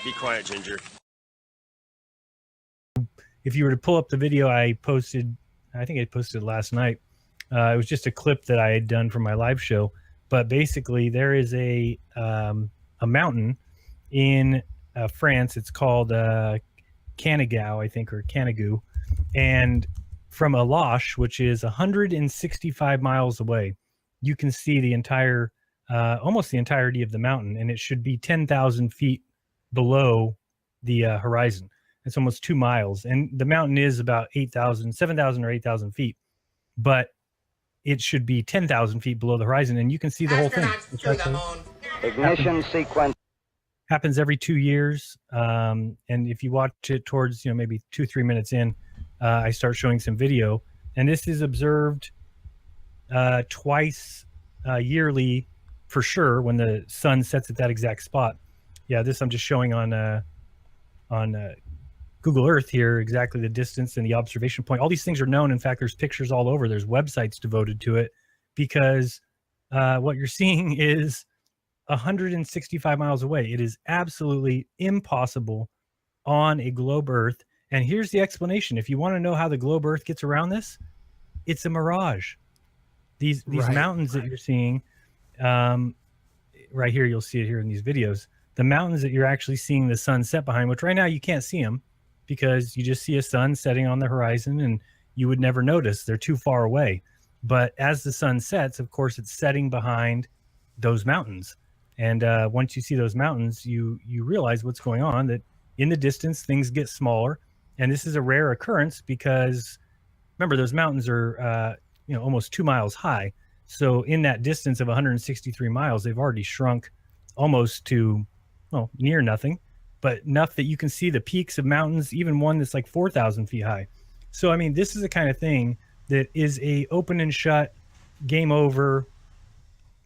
Be quiet, Ginger. If you were to pull up the video I posted, I think I posted last night. It was just a clip that I had done for my live show. But basically, there is a mountain in France. It's called Canigou, I think, or Canigou. And from Aloche, which is 165 miles away, you can see the entire, almost the entirety of the mountain. And it should be 10,000 feet below the horizon. It's almost 2 miles. And the mountain is about 7,000 or 8,000 feet. But it should be 10,000 feet below the horizon, and you can see the whole thing. Ignition sequence happens every 2 years, and if you watch it towards maybe 2-3 minutes in, I start showing some video, and this is observed twice yearly for sure when the sun sets at that exact spot. Yeah, this I'm just showing on Google Earth here, exactly the distance and the observation point. All these things are known. In fact, there's pictures all over. There's websites devoted to it because what you're seeing is 165 miles away. It is absolutely impossible on a globe Earth. And here's the explanation. If you want to know how the globe Earth gets around this, it's a mirage. These mountains that you're seeing, right here, you'll see it here in these videos. The mountains that you're actually seeing the sun set behind, which right now you can't see them, because you just see a sun setting on the horizon and you would never notice. They're too far away. But as the sun sets, of course, it's setting behind those mountains. And once you see those mountains, you realize what's going on, that in the distance, things get smaller. And this is a rare occurrence because, remember, those mountains are almost 2 miles high. So in that distance of 163 miles, they've already shrunk almost to, near nothing, but enough that you can see the peaks of mountains, even one that's like 4,000 feet high. So, I mean, this is the kind of thing that is a open and shut, game over.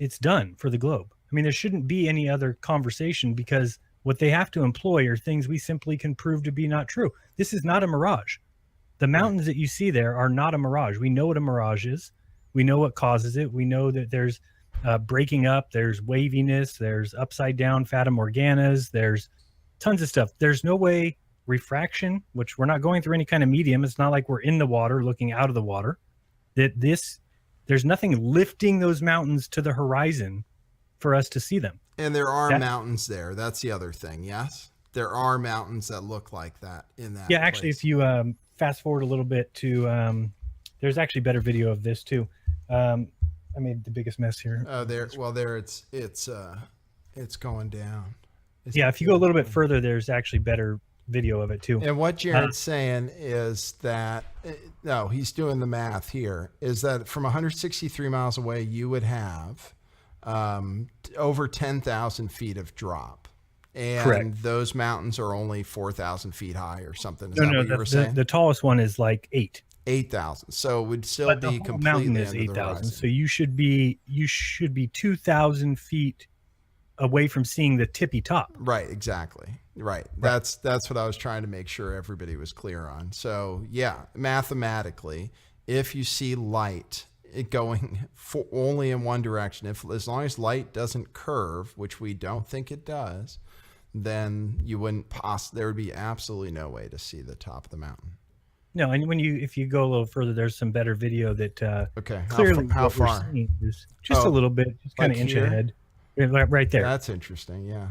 It's done for the globe. I mean, there shouldn't be any other conversation because what they have to employ are things we simply can prove to be not true. This is not a mirage. The mountains that you see there are not a mirage. We know what a mirage is. We know what causes it. We know that there's breaking up, there's waviness, there's upside down Fata Morganas, there's tons of stuff. There's no way refraction, which we're not going through any kind of medium. It's not like we're in the water looking out of the water. There's nothing lifting those mountains to the horizon for us to see them. And there are mountains there. That's the other thing. Yes, there are mountains that look like that in that. Yeah, actually, place. If you fast forward a little bit to, there's actually better video of this too. I made the biggest mess here. Oh, there. Well, there it's going down. If you go a little bit further, there's actually better video of it too. And what Jared's saying is that, no, he's doing the math here, is that from 163 miles away, you would have over 10,000 feet of drop. And correct. Those mountains are only 4,000 feet high or something. Is no, that what you were saying? The tallest one is like 8,000. So it would still be completely mountain is 8,000. So you should be 2,000 feet away from seeing the tippy top. Right, exactly. Right. That's what I was trying to make sure everybody was clear on. So yeah, mathematically, if you see light going only in one direction, as long as light doesn't curve, which we don't think it does, then you wouldn't there would be absolutely no way to see the top of the mountain. No, and if you go a little further, there's some better video that clearly how far? Is just a little bit, just kind of inch ahead. Right there. That's interesting. Yeah.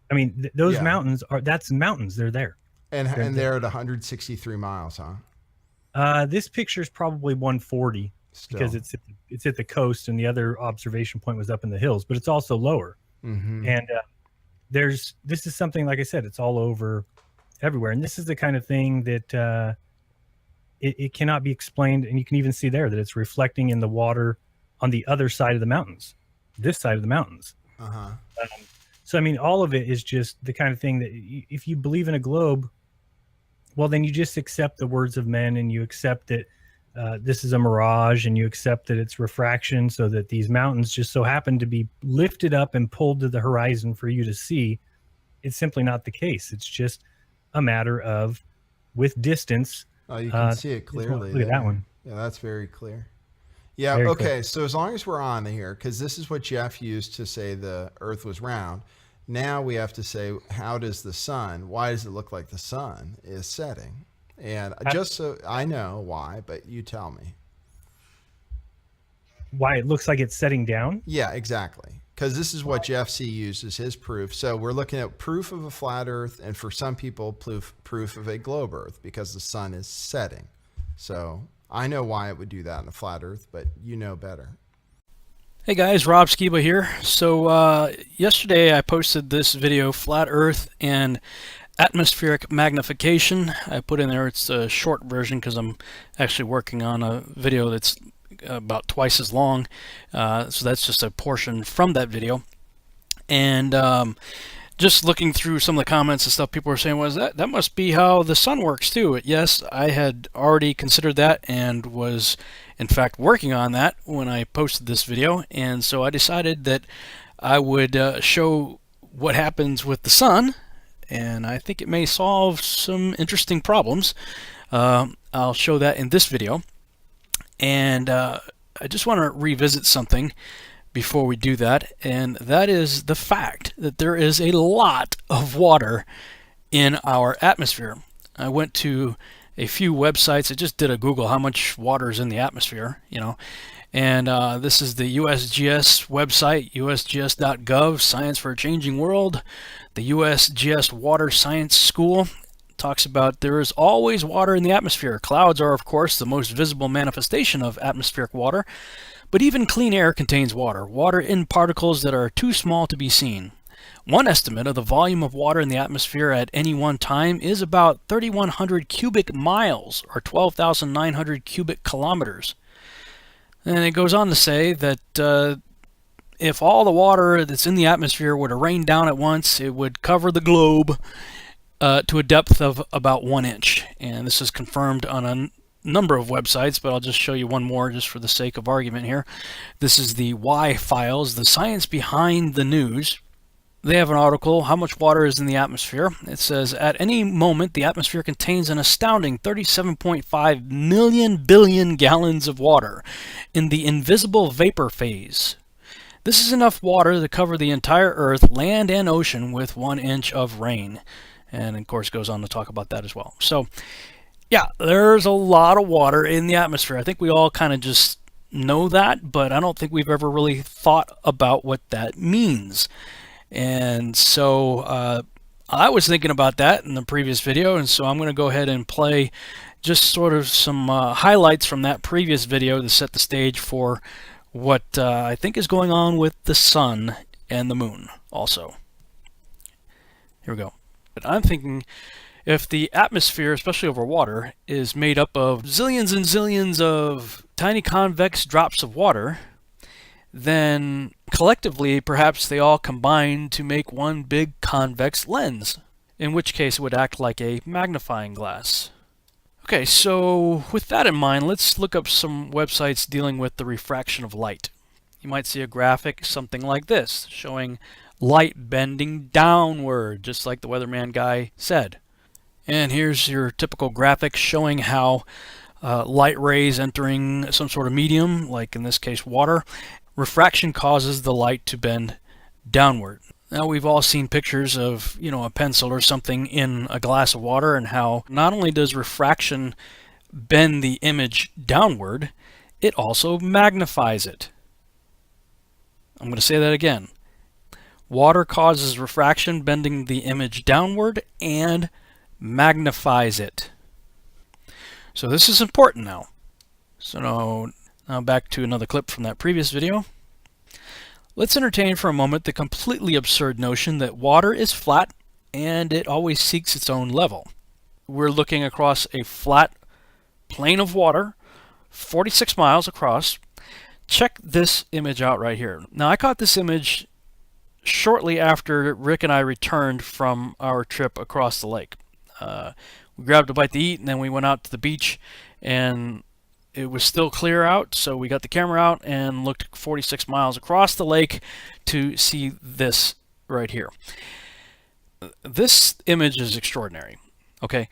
I mean, those mountains that's mountains. They're there. And they're at 163 miles, huh? This picture is probably 140 because it's at the coast, and the other observation point was up in the hills, but it's also lower. Mm-hmm. And this is something, like I said, it's all over everywhere. And this is the kind of thing that it cannot be explained. And you can even see there that it's reflecting in the water on the other side of the mountains, this side of the mountains. Uh-huh. So, I mean, all of it is just the kind of thing that if you believe in a globe, well, then you just accept the words of men, and you accept that this is a mirage, and you accept that it's refraction, so that these mountains just so happen to be lifted up and pulled to the horizon for you to see. It's simply not the case. It's just a matter of, with distance. Oh, you can see it clearly. Look at that one. Yeah, that's very clear. Yeah. Very okay. clear. So as long as we're on here, because this is what Jeff used to say the Earth was round. Now we have to say, why does it look like the sun is setting? And just so I know why, but you tell me. Why it looks like it's setting down? Yeah, exactly. Because this is what Jeff C. uses his proof. So we're looking at proof of a flat Earth, and for some people, proof of a globe Earth, because the sun is setting. So I know why it would do that in a flat Earth, but you know better. Hey guys, Rob Skiba here. So yesterday I posted this video, Flat Earth and Atmospheric Magnification. I put in there, it's a short version because I'm actually working on a video that's about twice as long. So that's just a portion from that video. And just looking through some of the comments and stuff, people were saying, well, that must be how the sun works too. Yes, I had already considered that and was in fact working on that when I posted this video. And so I decided that I would show what happens with the sun, and I think it may solve some interesting problems. I'll show that in this video. And I just want to revisit something before we do that, and that is the fact that there is a lot of water in our atmosphere. I went to a few websites. I just did a Google how much water is in the atmosphere, and this is the USGS website, usgs.gov, Science for a Changing World. The USGS Water Science School talks about there is always water in the atmosphere. Clouds are, of course, the most visible manifestation of atmospheric water, but even clean air contains water in particles that are too small to be seen. One estimate of the volume of water in the atmosphere at any one time is about 3,100 cubic miles, or 12,900 cubic kilometers. And it goes on to say that if all the water that's in the atmosphere were to rain down at once, it would cover the globe to a depth of about 1 inch. And this is confirmed on a number of websites, but I'll just show you one more just for the sake of argument here. This is the Why Files, the science behind the news. They have an article, How Much Water is in the Atmosphere? It says, at any moment, the atmosphere contains an astounding 37.5 million billion gallons of water in the invisible vapor phase. This is enough water to cover the entire Earth, land and ocean, with 1 inch of rain. And of course goes on to talk about that as well. So yeah, there's a lot of water in the atmosphere. I think we all kind of just know that, but I don't think we've ever really thought about what that means. And so I was thinking about that in the previous video, and so I'm going to go ahead and play just sort of some highlights from that previous video to set the stage for what I think is going on with the sun and the moon also. Here we go. But I'm thinking, if the atmosphere, especially over water, is made up of zillions and zillions of tiny convex drops of water, then collectively perhaps they all combine to make one big convex lens, in which case it would act like a magnifying glass. Okay, so with that in mind, let's look up some websites dealing with the refraction of light. You might see a graphic, something like this, showing light bending downward, just like the weatherman guy said. And here's your typical graphic showing how light rays entering some sort of medium, like in this case water, refraction causes the light to bend downward. Now we've all seen pictures of, a pencil or something in a glass of water, and how not only does refraction bend the image downward, it also magnifies it. I'm going to say that again. Water causes refraction, bending the image downward, and magnifies it. So this is important now. So now back to another clip from that previous video. Let's entertain for a moment the completely absurd notion that water is flat and it always seeks its own level. We're looking across a flat plane of water, 46 miles across. Check this image out right here. Now I caught this image shortly after Rick and I returned from our trip across the lake. We grabbed a bite to eat, and then we went out to the beach, and it was still clear out, so we got the camera out and looked 46 miles across the lake to see this right here. This image is extraordinary. Okay,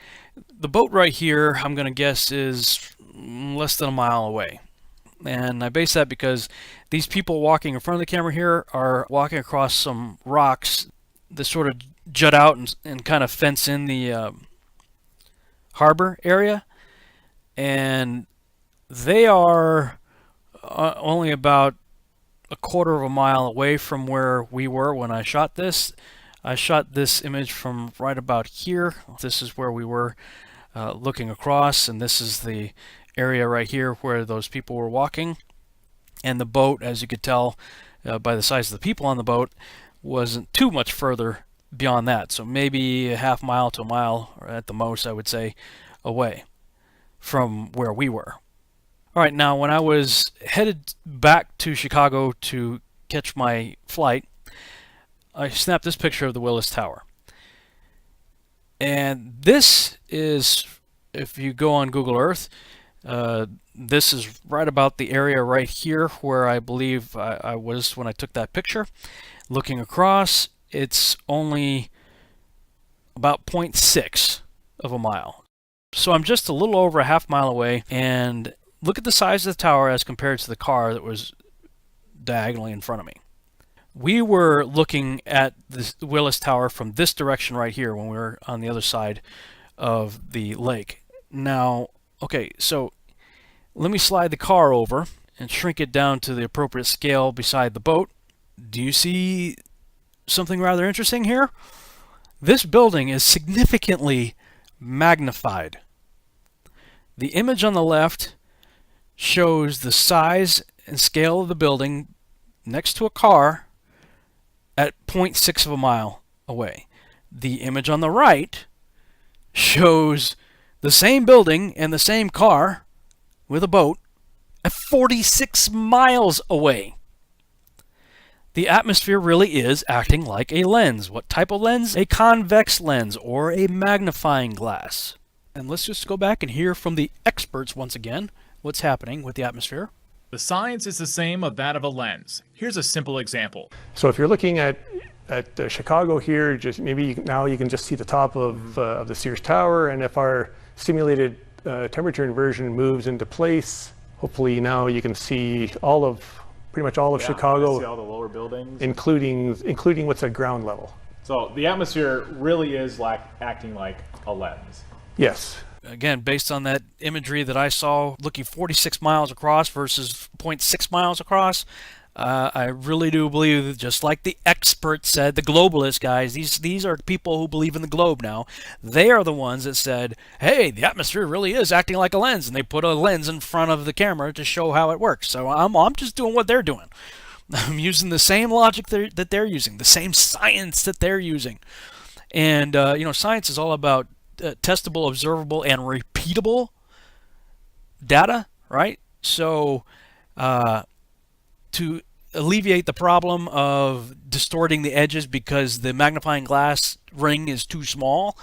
the boat right here, I'm going to guess, is less than a mile away. And I base that because these people walking in front of the camera here are walking across some rocks sort of jut out and kind of fence in the harbor area, and they are only about a quarter of a mile away from where we were when I shot this. I shot this image from right about here. This is where we were looking across, and this is the area right here where those people were walking. And the boat, as you could tell by the size of the people on the boat, wasn't too much further beyond that. So maybe a half mile to a mile, or at the most, I would say, away from where we were. All right, now when I was headed back to Chicago to catch my flight, I snapped this picture of the Willis Tower. And this is, if you go on Google Earth, this is right about the area right here where I believe I was when I took that picture. Looking across, it's only about 0.6 of a mile. So I'm just a little over a half mile away, and look at the size of the tower as compared to the car that was diagonally in front of me. We were looking at the Willis Tower from this direction right here when we were on the other side of the lake. Now, okay, so let me slide the car over and shrink it down to the appropriate scale beside the boat. Do you see something rather interesting here? This building is significantly magnified. The image on the left shows the size and scale of the building next to a car at 0.6 of a mile away. The image on the right shows the same building and the same car with a boat at 46 miles away. The atmosphere really is acting like a lens. What type of lens? A convex lens or a magnifying glass. And let's just go back and hear from the experts once again what's happening with the atmosphere. The science is the same of that of a lens. Here's a simple example. So if you're looking at Chicago here, just maybe now you can just see the top of the Sears Tower, and if our simulated temperature inversion moves into place, hopefully now you can see pretty much all of Chicago, see all the lower buildings, including what's at ground level. So the atmosphere really is acting like a lens. Yes. Again, based on that imagery that I saw, looking 46 miles across versus 0.6 miles across, I really do believe that, just like the experts said, the globalist guys, these are people who believe in the globe now. They are the ones that said, hey, the atmosphere really is acting like a lens, and they put a lens in front of the camera to show how it works. So I'm just doing what they're doing. I'm using the same logic that they're using, the same science that they're using. And, science is all about testable, observable, and repeatable data, right? So to alleviate the problem of distorting the edges because the magnifying glass ring is too small,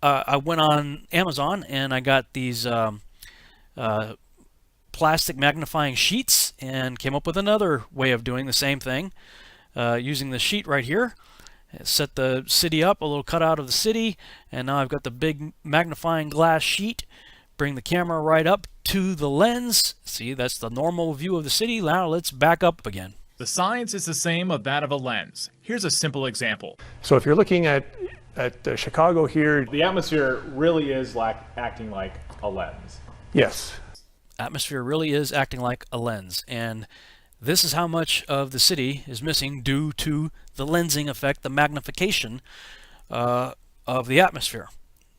I went on Amazon and I got these plastic magnifying sheets and came up with another way of doing the same thing using the sheet right here. Set the city up, a little cutout of the city, and now I've got the big magnifying glass sheet. Bring the camera right up to the lens. See, that's the normal view of the city. Now let's back up again. The science is the same of that of a lens. Here's a simple example. So if you're looking at Chicago here, The atmosphere really is acting like a lens. yes. Atmosphere really is acting like a lens, and this is how much of the city is missing due to the lensing effect, the magnification of the atmosphere.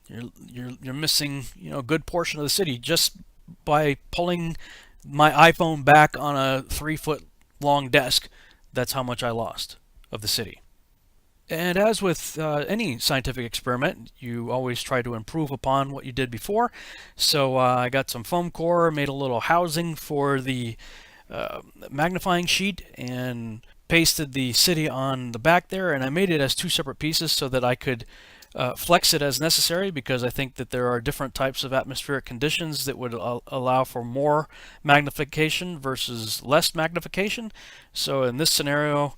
You're missing, a good portion of the city just by pulling my iPhone back on a 3-foot long desk. That's how much I lost of the city. And as with any scientific experiment, you always try to improve upon what you did before. So I got some foam core, made a little housing for the magnifying sheet, and pasted the city on the back there, and I made it as 2 separate pieces so that I could flex it as necessary, because I think that there are different types of atmospheric conditions that would allow for more magnification versus less magnification. So in this scenario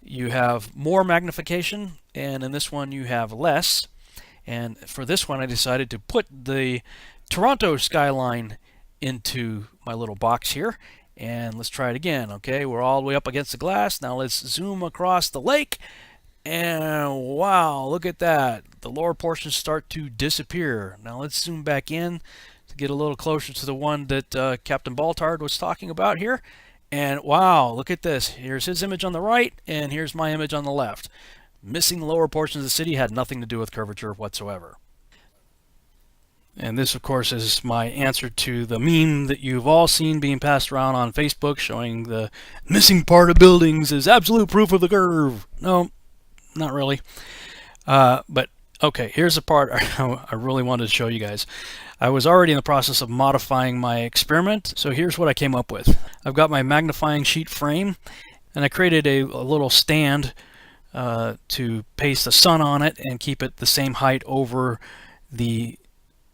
you have more magnification, and in this one you have less. And for this one I decided to put the Toronto skyline into my little box here. And let's try it again. Okay, we're all the way up against the glass. Now let's zoom across the lake And wow, look at that. The lower portions start to disappear. Now let's zoom back in to get a little closer to the one that Captain Baltard was talking about here. And wow, look at this. Here's his image on the right, and here's my image on the left. Missing the lower portions of the city had nothing to do with curvature whatsoever. And this, of course, is my answer to the meme that you've all seen being passed around on Facebook showing the missing part of buildings is absolute proof of the curve. No, not really. But okay, here's the part I really wanted to show you guys. I was already in the process of modifying my experiment, so here's what I came up with. I've got my magnifying sheet frame, and I created a little stand to paste the sun on it and keep it the same height over the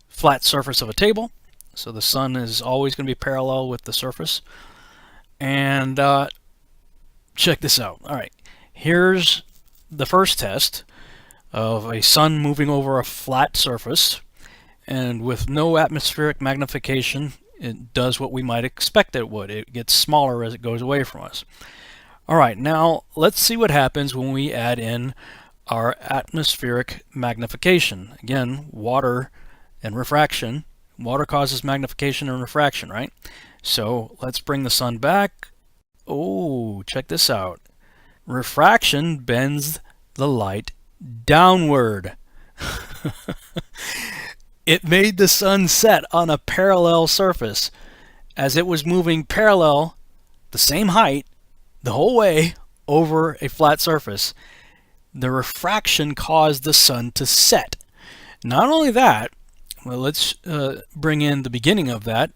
flat surface of a table. So the sun is always going to be parallel with the surface. And check this out. All right, here's the first test of a sun moving over a flat surface, and with no atmospheric magnification, it does what we might expect it would. It gets smaller as it goes away from us. All right, now let's see what happens when we add in our atmospheric magnification. Again, water and refraction. Water causes magnification and refraction, right? So let's bring the sun back. Oh, check this out. Refraction bends the light downward. It made the sun set on a parallel surface. As it was moving parallel, the same height, the whole way over a flat surface, the refraction caused the sun to set. Not only that, well, let's bring in the beginning of that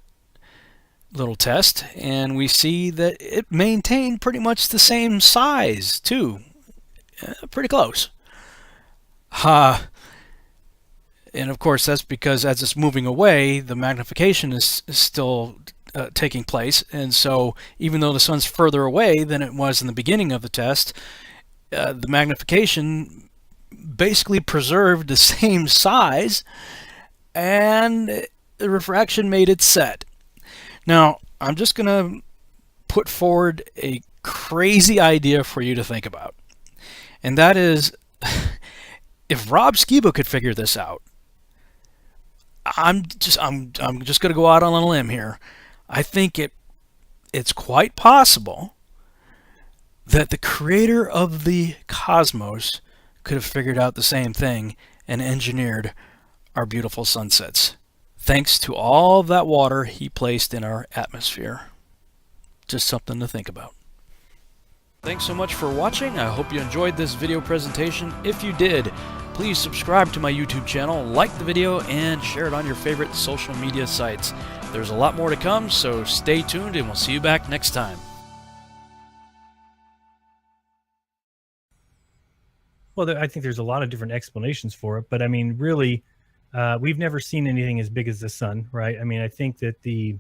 little test, and we see that it maintained pretty much the same size too. Pretty close. And of course that's because as it's moving away, the magnification is still taking place, and so even though the sun's further away than it was in the beginning of the test, the magnification basically preserved the same size, and the refraction made it set. Now, I'm just going to put forward a crazy idea for you to think about. And that is, if Rob Skiba could figure this out, I'm just going to go out on a limb here. I think it's quite possible that the creator of the cosmos could have figured out the same thing and engineered our beautiful sunsets, thanks to all of that water he placed in our atmosphere. Just something to think about. Thanks so much for watching. I hope you enjoyed this video presentation. If you did, please subscribe to my YouTube channel, like the video, and share it on your favorite social media sites. There's a lot more to come, so stay tuned and we'll see you back next time. Well, I think there's a lot of different explanations for it, but I mean, really, we've never seen anything as big as the sun, right? I mean, I think that the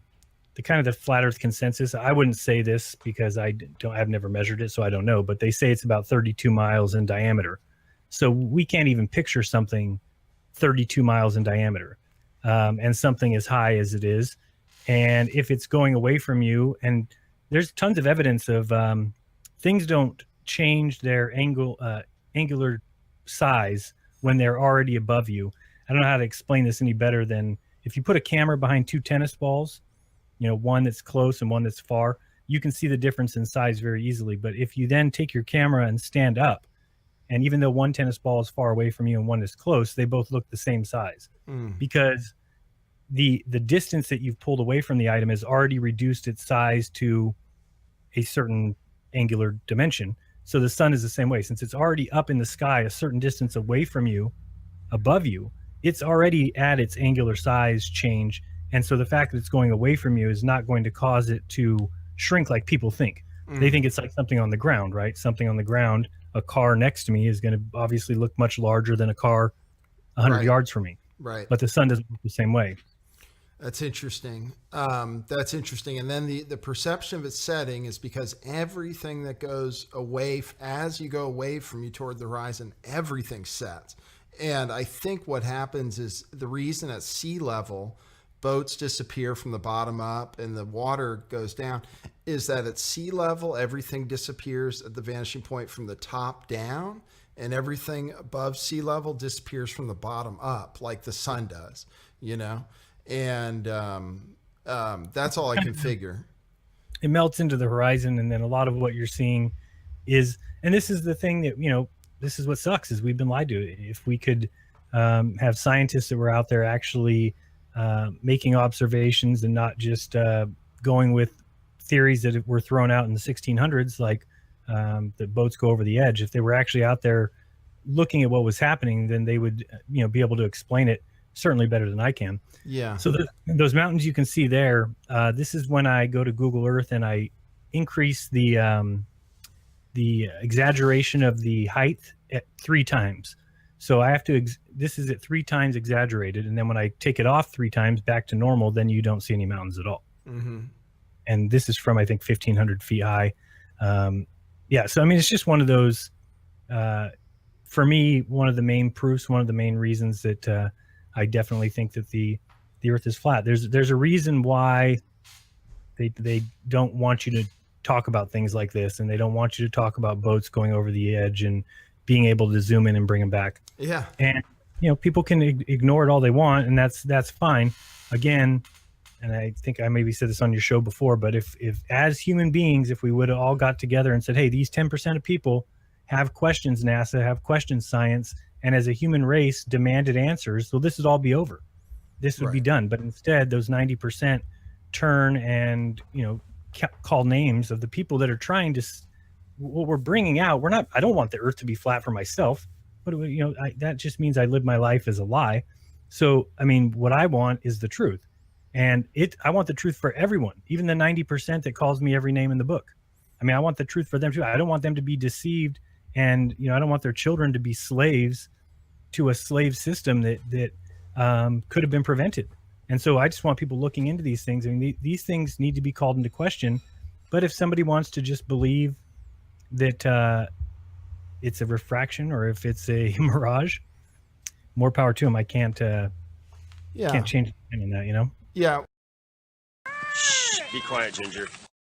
kind of the flat Earth consensus, I wouldn't say this because I've never measured it, so I don't know, but they say it's about 32 miles in diameter. So we can't even picture something 32 miles in diameter, and something as high as it is. And if it's going away from you, and there's tons of evidence of things don't change their angular size when they're already above you. I don't know how to explain this any better than if you put a camera behind two tennis balls, you know, one that's close and one that's far, you can see the difference in size very easily. But if you then take your camera and stand up, and even though one tennis ball is far away from you and one is close, they both look the same size because the distance that you've pulled away from the item has already reduced its size to a certain angular dimension. So the sun is the same way. Since it's already up in the sky a certain distance away from you, above you, it's already at its angular size change. And so the fact that it's going away from you is not going to cause it to shrink like people think. They think it's like something on the ground, right? Something on the ground, a car next to me is going to obviously look much larger than a car 100 yards from me. Right. But the sun doesn't work the same way. That's interesting. That's interesting. And then the perception of its setting is because everything that goes away, as you go away from you toward the horizon, everything sets. And I think what happens is the reason at sea level, boats disappear from the bottom up and the water goes down is that at sea level, everything disappears at the vanishing point from the top down. and everything above sea level disappears from the bottom up, like the sun does, you know? And that's all I can figure. It melts into the horizon, and then a lot of what you're seeing is, and this is the thing that, you know, this is what sucks, is we've been lied to. If we could have scientists that were out there actually making observations and not just going with theories that were thrown out in the 1600s, like that boats go over the edge. If they were actually out there looking at what was happening, then they would, you know, be able to explain it certainly better than I can. Yeah. So those mountains you can see there, this is when I go to Google Earth and I increase the exaggeration of the height at 3 times. So I have to, this is at 3 times exaggerated. And then when I take it off 3 times back to normal, then you don't see any mountains at all. Mm-hmm. And this is from, I think, 1,500 feet high. Yeah. So, I mean, it's just one of those, for me, one of the main proofs, one of the main reasons that I definitely think that the Earth is flat. There's a reason why they don't want you to talk about things like this, and they don't want you to talk about boats going over the edge and being able to zoom in and bring them back. Yeah. And, you know, people can ignore it all they want, and that's fine. Again, and I think I maybe said this on your show before, but if as human beings, if we would have all got together and said, hey, these 10% of people have questions NASA, have questions science, and as a human race demanded answers, well, this would all be over. This would be done. But instead, those 90% turn and, you know, call names of the people that are trying to, what we're bringing out. We're not, I don't want the Earth to be flat for myself, but, you know, that just means I live my life as a lie. So, I mean, what I want is the truth. And I want the truth for everyone, even the 90% that calls me every name in the book. I mean, I want the truth for them too. I don't want them to be deceived, and, you know, I don't want their children to be slaves to a slave system that could have been prevented. And so I just want people looking into these things. I mean, these things need to be called into question. But if somebody wants to just believe that it's a refraction, or if it's a mirage, more power to them. I can't change on that, you know? Yeah. Be quiet, Ginger.